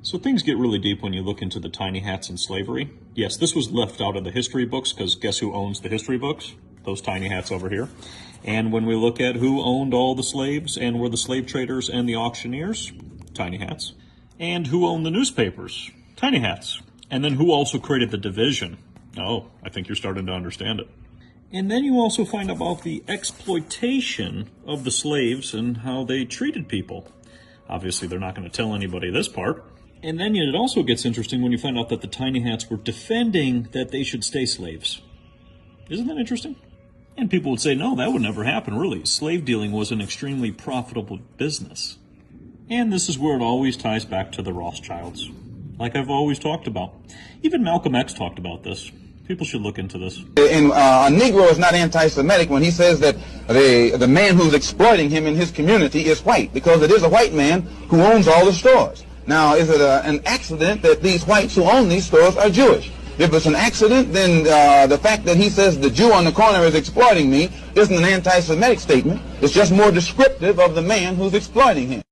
So things get really deep when you look into the tiny hats and slavery. Yes, this was left out of the history books because guess who owns the history books? Those tiny hats over here. And when we look at who owned all the slaves and were the slave traders and the auctioneers, tiny hats. And who owned the newspapers? Tiny hats. And then who also created the division? Oh, I think you're starting to understand it. And then you also find about the exploitation of the slaves and how they treated people. Obviously, they're not going to tell anybody this part. And then it also gets interesting when you find out that the tiny hats were defending that they should stay slaves. Isn't that interesting? And people would say, no, that would never happen, really. Slave dealing was an extremely profitable business. And this is where it always ties back to the Rothschilds, like I've always talked about. Even Malcolm X talked about this. People should look into this. And a Negro is not anti-Semitic when he says that the man who's exploiting him in his community is white, because it is a white man who owns all the stores. Now, is it an accident that these whites who own these stores are Jewish? If it's an accident, then the fact that he says the Jew on the corner is exploiting me isn't an anti-Semitic statement. It's just more descriptive of the man who's exploiting him.